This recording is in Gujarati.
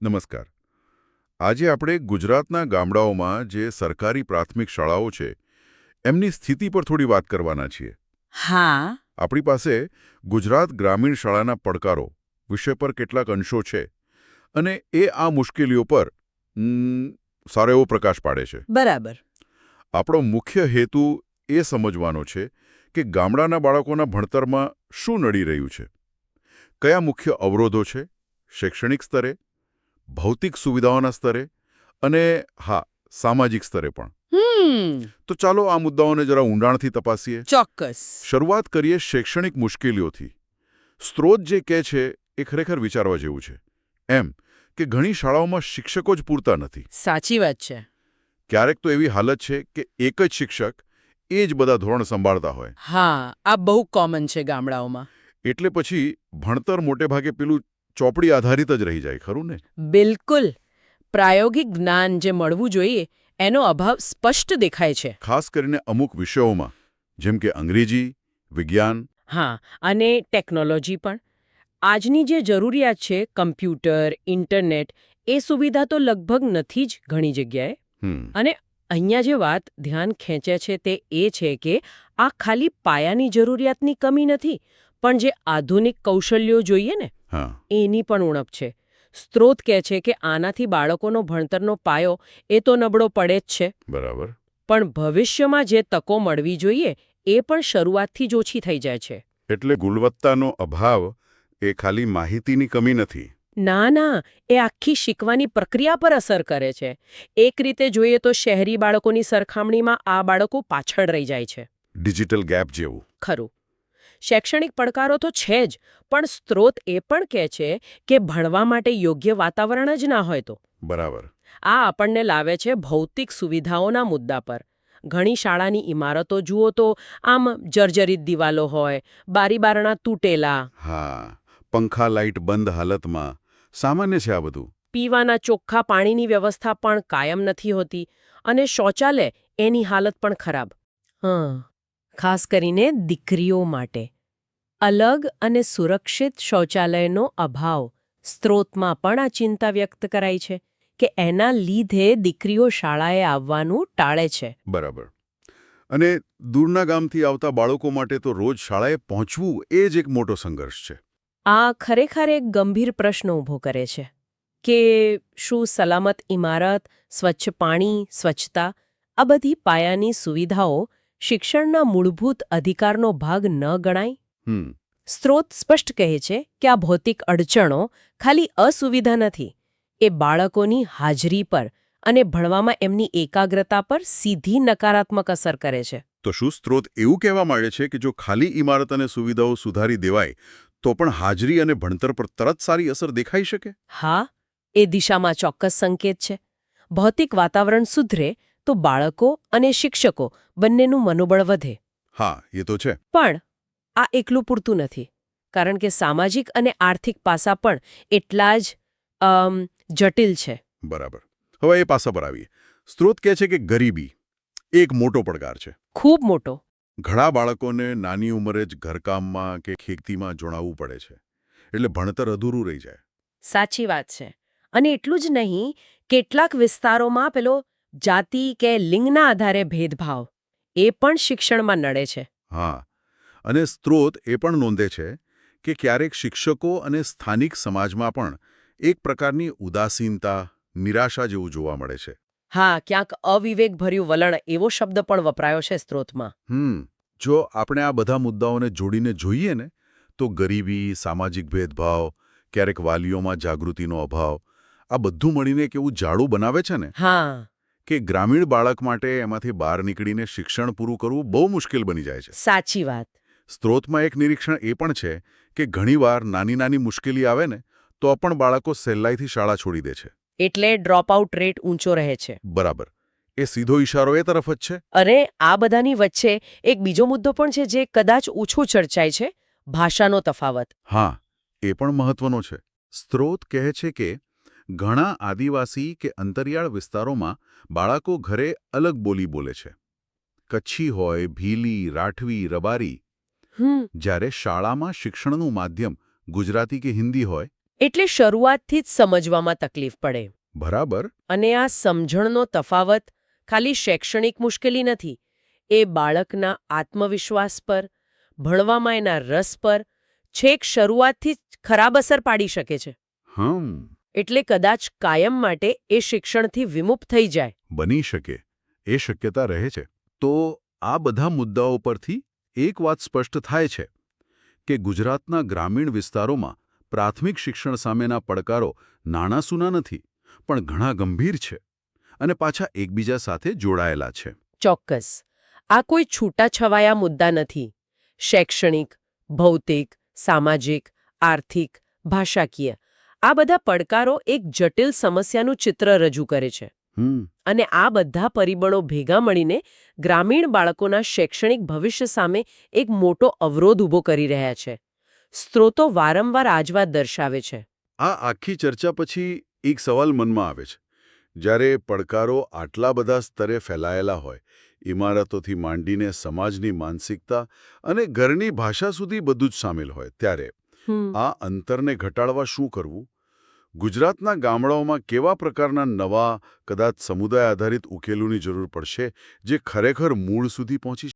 નમસ્કાર. આજે આપણે ગુજરાતના ગામડાઓમાં જે સરકારી પ્રાથમિક શાળાઓ છે એમની સ્થિતિ પર થોડી વાત કરવાના છીએ. હા. આપણી પાસે ગુજરાત ગ્રામીણ શાળાના પડકારો વિષય પર કેટલાક અંશો છે અને એ આ મુશ્કેલીઓ પર સારો એવો પ્રકાશ પાડે છે. બરાબર. આપણો મુખ્ય હેતુ એ સમજવાનો છે કે ગામડાના બાળકોના ભણતરમાં શું નડી રહ્યું છે, કયા મુખ્ય અવરોધો છે, શૈક્ષણિક સ્તરે, ભૌતિક સુવિધાઓના સ્તરે અને હા, સામાજિક સ્તરે પણ. તો ચાલો આ મુદ્દાઓને જરા ઊંડાણથી તપાસીએ. ચોક્કસ. શરૂઆત કરીએ શૈક્ષણિક મુશ્કેલીઓથી. સ્ત્રોત જે કહે છે એ ખરેખર વિચારવા જેવું છે. એમ કે ઘણી શાળાઓમાં શિક્ષકો જ પૂરતા નથી. સાચી વાત છે. ક્યારેક તો એવી હાલત છે કે એક જ શિક્ષક એ જ બધા ધોરણ સંભાળતા હોય. હા, આ બહુ કોમન છે ગામડાઓમાં. એટલે પછી ભણતર મોટે ભાગે પેલું ચોપડી આધારિત જ રહી જાય, ખરું ને? બિલકુલ. પ્રાયોગિક જ્ઞાન જે મળવું જોઈએ એનો અભાવ સ્પષ્ટ દેખાય છે. ખાસ કરીને અમુક વિષયોમાં, જેમ કે અંગ્રેજી, વિજ્ઞાન. હા, અને ટેકનોલોજી પણ. આજની જે જરૂરિયાત છે કમ્પ્યુટર, ઇન્ટરનેટ, એ સુવિધા તો લગભગ નથી જ ઘણી જગ્યાએ. અને અહીંયા જે વાત ધ્યાન ખેંચે છે તે એ છે કે આ ખાલી પાયાની જરૂરિયાતની કમી નથી, પણ જે આધુનિક કૌશલ્યો જોઈએ ને એની પણ ઉણપ છે. સ્ત્રોત કહે છે કે આનાથી બાળકોનો ભણતરનો પાયો એ તો નબળો પડે જ છે. બરાબર. પણ ભવિષ્યમાં જે તકો મળવી જોઈએ એ પણ શરૂઆતથી જ ઓછી થઈ જાય છે. એટલે ગુણવત્તાનો અભાવ એ ખાલી માહિતીની કમી નથી. ના ના, એ આખી શીખવાની પ્રક્રિયા પર અસર કરે છે. એક રીતે જોઈએ તો શહેરી બાળકોની સરખામણીમાં આ બાળકો પાછળ રહી જાય છે. ડિજિટલ ગેપ જેવું. ખરું. શૈક્ષણિક પડકારો તો છે જ, પણ સ્ત્રોત એ પણ કહે છે કે ભણવા માટે યોગ્ય વાતાવરણ જ ના હોય તો. બરાબર. આ આપણને લાવે છે ભૌતિક સુવિધાઓના મુદ્દા પર. ઘણી શાળાની ઇમારતો જુઓ તો આમ જર્જરિત દિવાલો હોય, બારીબારણા તૂટેલા. હા, પંખા લાઇટ બંધ હાલતમાં. સામાન્ય છે આ બધું. પીવાના ચોખ્ખા પાણીની વ્યવસ્થા પણ કાયમ નથી હોતી, અને શૌચાલય એની હાલત પણ ખરાબ. ખાસ કરીને દીકરીઓ માટે અલગ અને સુરક્ષિત શૌચાલયનો અભાવ સ્ત્રોતમાં પણ આ ચિંતા વ્યક્ત કરાઈ છે કે એના લીધે દીકરીઓ શાળાએ આવવાનું ટાળે છે. બરાબર. અને દૂરના ગામથી આવતા બાળકો માટે તો રોજ શાળાએ પહોંચવું એ જ એક મોટો સંઘર્ષ છે. આ ખરેખર એક ગંભીર પ્રશ્ન ઊભો કરે છે કે શું સલામત ઇમારત, સ્વચ્છ પાણી, સ્વચ્છતા આ બધી પાયાની સુવિધાઓ શિક્ષણના મૂળભૂત અધિકારનો ભાગ ન ગણાય? સ્ત્રોત સ્પષ્ટ કહે છે કે આ ભૌતિક અડચણો ખાલી અસુવિધા નથી, એ બાળકોની હાજરી પર અને ભણવામાં એમની એકાગ્રતા પર સીધી નકારાત્મક અસર કરે છે. તો શું સ્ત્રોત એવું કહેવા માંગે છે કે જો ખાલી ઇમારત અને સુવિધાઓ સુધારી દેવાય તો પણ હાજરી અને ભણતર પર તરત સારી અસર દેખાઈ શકે? હા, એ દિશામાં ચોક્કસ સંકેત છે. ભૌતિક વાતાવરણ સુધરે તો બાળકો અને શિક્ષકો બંનેનું મનોબળ વધે. હા, એ તો છે. પણ આ એકલું પૂરતું નથી, કારણ કે સામાજિક અને આર્થિક પાસા પણ એટલા જ જટિલ છે. બરાબર. હવે એ પાસા પર આવીએ. સ્ત્રોત કહે છે કે ગરીબી એક મોટો પડકાર છે. ખૂબ મોટો. ઘણા બાળકોને નાની ઉંમરે જ ઘરકામમાં કે ખેતીમાં જોડાવવું પડે છે, એટલે ભણતર અધૂરું રહી જાય. સાચી વાત છે. અને એટલું જ નહીં, કેટલાક વિસ્તારોમાં પેલો જાતિ કે લિંગના આધારે ભેદભાવ એ પણ શિક્ષણમાં નડે છે. હા, અને સ્ત્રોત એ પણ નોંધે છે કે ક્યારેક શિક્ષકો અને સ્થાનિક સમાજમાં પણ એક પ્રકારની ઉદાસીનતા, નિરાશા જેવું જોવા મળે છે. હા, ક્યાંક અવિવેકભર્યું વલણ એવો શબ્દ પણ વપરાયો છે સ્ત્રોતમાં. જો આપણે આ બધા મુદ્દાઓને જોડીને જોઈએ ને તો ગરીબી, સામાજિક ભેદભાવ, ક્યારેક વાલીઓમાં જાગૃતિનો અભાવ, આ બધું મળીને કેવું જાડું બનાવે છે ને કે ગ્રામીણ બાળક માટે એમાંથી બહાર નીકળીને શિક્ષણ પૂરું કરવું બહુ મુશ્કેલ બની જાય છે. સાચી વાત. સ્ત્રોતમાં એક નિરીક્ષણ એ પણ છે કે ઘણીવાર નાની મુશ્કેલી આવે ને તો પણ બાળકો સહેલાઈથી શાળા છોડી દે છે. એટલે ડ્રોપઆઉટ રેટ ઊંચો રહે છે. બરાબર. એ સીધો ઇશારો એ તરફ જ છે. અને આ બધાની વચ્ચે એક બીજો મુદ્દો પણ છે જે કદાચ ઓછો ચર્ચાય છે, ભાષાનો તફાવત. હા, એ પણ મહત્વનો છે. સ્ત્રોત કહે છે કે ઘણા આદિવાસી કે અંતરિયાળ વિસ્તારોમાં બાળકો ઘરે અલગ બોલી બોલે છે. કચ્છી હોય, ભીલી, રાઠવી, રબારી. જ્યારે શાળામાં શિક્ષણનું માધ્યમ ગુજરાતી કે હિન્દી હોય એટલે શરૂઆતથી જ સમજવામાં તકલીફ પડે. બરાબર. અને આ સમજણનો તફાવત ખાલી શૈક્ષણિક મુશ્કેલી નથી. એ બાળકના આત્મવિશ્વાસ પર, ભણવામાં એના રસ પર છેક શરૂઆતથી જ ખરાબ અસર પાડી શકે છે. એટલે કદાચ કાયમ માટે એ શિક્ષણથી વિમુખ થઈ જાય. બની શકે. એ શક્યતા રહે છે. તો આ બધા મુદ્દાઓ પરથી એક વાત સ્પષ્ટ થાય છે કે ગુજરાતના ગ્રામીણ વિસ્તારોમાં પ્રાથમિક શિક્ષણ સામેના પડકારો નાના-સૂના નથી, પણ ઘણા ગંભીર છે અને પાછા એકબીજા સાથે જોડાયેલા છે. ચોક્કસ. આ કોઈ છૂટાછવાયા મુદ્દા નથી. શૈક્ષણિક, ભૌતિક, સામાજિક, આર્થિક, ભાષાકીય આ બધા પડકારો એક જટિલ સમસ્યાનું ચિત્ર રજૂ કરે છે. અને આ બધા પરિબળો ભેગા મળીને ગ્રામીણ બાળકોના શૈક્ષણિક ભવિષ્ય સામે એક મોટો અવરોધ ઊભો કરી રહ્યા છે. સ્ત્રોતો વારંવાર આ જ વાત દર્શાવે છે. આ આખી ચર્ચા પછી એક સવાલ મનમાં આવે છે. જ્યારે પડકારો આટલા બધા સ્તરે ફેલાયેલા હોય, ઇમારતોથી માંડીને સમાજની માનસિકતા અને ઘરની ભાષા સુધી બધું જ સામેલ હોય, ત્યારે આ અંતરને ઘટાડવા શું કરવું? ગુજરાતના ગામડાઓમાં કેવા પ્રકારના નવા, કદાચ સમુદાય આધારિત ઉકેલોની જરૂર પડશે જે ખરેખર મૂળ સુધી પહોંચી